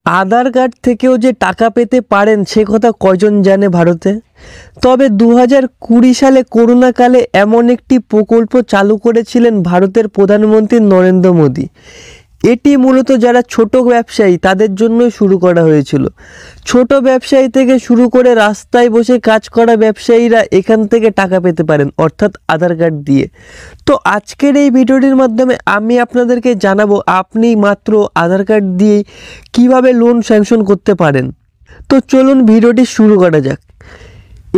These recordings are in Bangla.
আধার কার্ড থেকেও যে টাকা পেতে পারেন সে কথা কয়জন জানে ভারতে? তবে 2020 সালে করোনাকালে এমন একটি প্রকল্প চালু করেছিলেন ভারতের প্রধানমন্ত্রী নরেন্দ্র মোদী। এটি মূলত যারা ছোট ব্যবসায়ী তাদের জন্যই শুরু করা হয়েছিল। ছোট ব্যবসায়ী থেকে শুরু করে রাস্তায় বসে কাজ করা ব্যবসায়ীরা এখান থেকে টাকা পেতে পারেন, অর্থাৎ আধার কার্ড দিয়ে। তো আজকের এই ভিডিওটির মাধ্যমে আমি আপনাদেরকে জানাবো আপনি মাত্র আধার কার্ড দিয়ে কিভাবে লোন স্যাংশন করতে পারেন। তো চলুন ভিডিওটি শুরু করা যাক।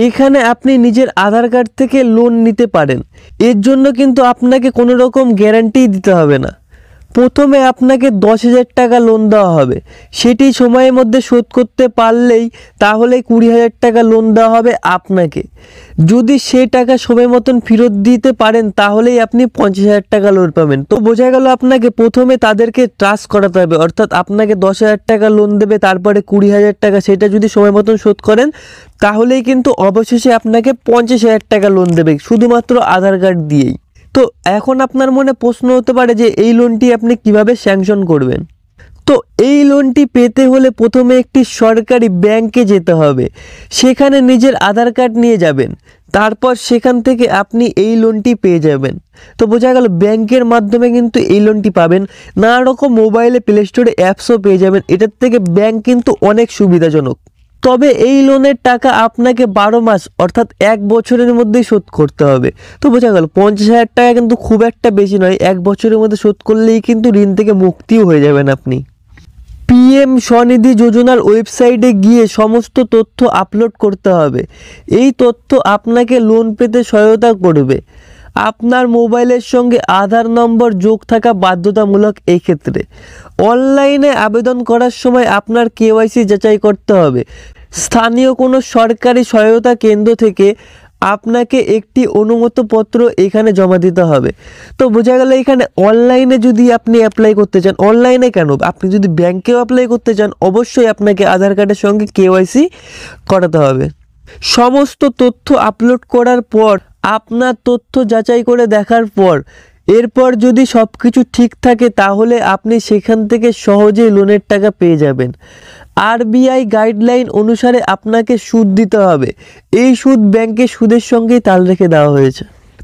এখানে আপনি নিজের আধার কার্ড থেকে লোন নিতে পারেন। এর জন্য কিন্তু আপনাকে কোনো রকম গ্যারান্টি দিতে হবে না। প্রথমে আপনাকে 10,000 টাকা লোন দেওয়া হবে, সেটি সময়ের মধ্যে শোধ করতে পারলেই তাহলেই 20,000 টাকা লোন দেওয়া হবে আপনাকে। যদি সে টাকা সময় মতন ফেরত দিতে পারেন তাহলেই আপনি 50,000 টাকা লোন পাবেন। তো বোঝা গেল আপনাকে প্রথমে তাদেরকে ট্রাস্ট করাতে হবে, অর্থাৎ আপনাকে 10,000 টাকা লোন দেবে, তারপরে 20,000 টাকা সেটা যদি সময় মতন শোধ করেন তাহলেই কিন্তু অবশেষে আপনাকে 50,000 টাকা লোন দেবে, শুধুমাত্র আধার কার্ড দিয়েই। তো এখন আপনার মনে প্রশ্ন হতে পারে যে এই লোনটি আপনি কিভাবে স্যাংশন করবেন। তো এই লোনটি পেতে হলে প্রথমে একটি সরকারি ব্যাংকে যেতে হবে, সেখানে নিজের আধার কার্ড নিয়ে যাবেন, তারপর সেখান থেকে আপনি এই লোনটি পেয়ে যাবেন। তো বোঝা গেল ব্যাংকের মাধ্যমে কিন্তু এই লোনটি পাবেন। নানা রকম মোবাইলে প্লে স্টোরে অ্যাপসও পেয়ে যাবেন। এটার থেকে ব্যাংক কিন্তু অনেক সুবিধাজনক। তবে এই লোনের টাকা আপনাকে 12 মাস অর্থাৎ 1 বছরের মধ্যেই শোধ করতে হবে। তো বোঝা গেল 50,000 টাকা কিন্তু খুব একটা বেশি নয়, 1 বছরের মধ্যে শোধ করলেই কিন্তু ঋণ থেকে মুক্তিও হয়ে যাবেন আপনি। পিএম স্বনিধি যোজনার ওয়েবসাইটে গিয়ে সমস্ত তথ্য আপলোড করতে হবে। এই তথ্য আপনাকে লোন পেতে সহায়তা করবে। আপনার মোবাইলের সঙ্গে আধার নম্বর যোগ থাকা বাধ্যতামূলক এই ক্ষেত্রে। অনলাইনে আবেদন করার সময় আপনার কেওয়াইসি যাচাই করতে হবে। স্থানীয় কোনো সরকারি সহায়তা কেন্দ্র থেকে আপনাকে একটি অনুমতিপত্র এখানে জমা দিতে হবে। তো বোঝা গেল এখানে অনলাইনে যদি আপনি অ্যাপ্লাই করতে চান, অনলাইনে কেন, আপনি যদি ব্যাংকেও অ্যাপ্লাই করতে চান অবশ্যই আপনাকে আধার কার্ডের সঙ্গে কেওয়াইসি করাতে হবে। সমস্ত তথ্য আপলোড করার পর আপনার তথ্য যাচাই করে দেখার পর এরপর যদি সব কিছু ঠিক থাকে তাহলে আপনি সেখান থেকে সহজেই লোনের টাকা পেয়ে যাবেন। আরবিআই গাইডলাইন অনুসারে আপনাকে সুদ দিতে হবে। এই সুদ ব্যাংকের সুদের সঙ্গেই তাল রেখে দেওয়া হয়েছে।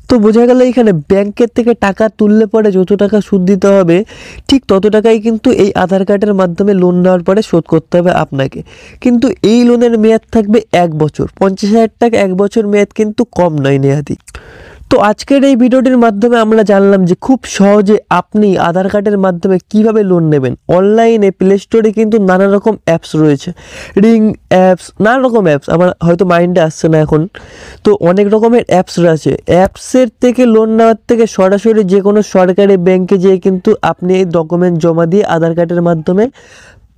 তো বোঝা গেল এখানে ব্যাংকের থেকে টাকা তুললে পরে যত টাকা সুদ দিতে হবে ঠিক তত টাকাই কিন্তু এই আধার কার্ডের মাধ্যমে লোন নেওয়ার পরে শোধ করতে হবে আপনাকে। কিন্তু এই লোনের মেয়াদ থাকবে 1 বছর। 50,000 টাকা 1 বছর মেয়াদ কিন্তু কম নয় নেহাতি। তো আজকের এই ভিডিওটির মাধ্যমে আমরা জানলাম যে খুব সহজে আপনি আধার কার্ডের মাধ্যমে কিভাবে লোন নেবেন। অনলাইনে প্লে স্টোরে কিন্তু নানা রকম অ্যাপস রয়েছে, রিং অ্যাপস, নানা রকম অ্যাপস, আমার হয়তো মাইন্ডে আসছে না এখন। তো অনেক রকমের অ্যাপস রয়েছে। অ্যাপসের থেকে লোন নেওয়ার থেকে সরাসরি যে কোনো সরকারি ব্যাংকে যেয়ে কিন্তু আপনি এই ডকুমেন্ট জমা দিয়ে আধার কার্ডের মাধ্যমে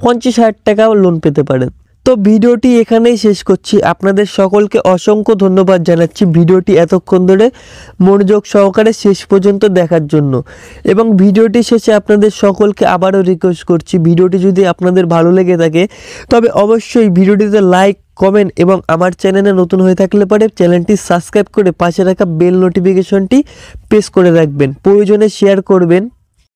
50,000 টাকাও লোন পেতে পারেন। তো ভিডিওটি এখানেই শেষ করছি। আপনাদের সকলকে অসংখ্য ধন্যবাদ জানাচ্ছি ভিডিওটি এতক্ষণ ধরে মনোযোগ সহকারে শেষ পর্যন্ত দেখার জন্য। এবং ভিডিওটি শেষে আপনাদের সকলকে আবারও রিকোয়েস্ট করছি, ভিডিওটি যদি আপনাদের ভালো লেগে থাকে তবে অবশ্যই ভিডিওটিতে লাইক, কমেন্ট এবং আমার চ্যানেলে নতুন হয়ে থাকলে পরে চ্যানেলটি সাবস্ক্রাইব করে পাশে রাখা বেল নোটিফিকেশনটি প্রেস করে রাখবেন। প্রয়োজনে শেয়ার করবেন।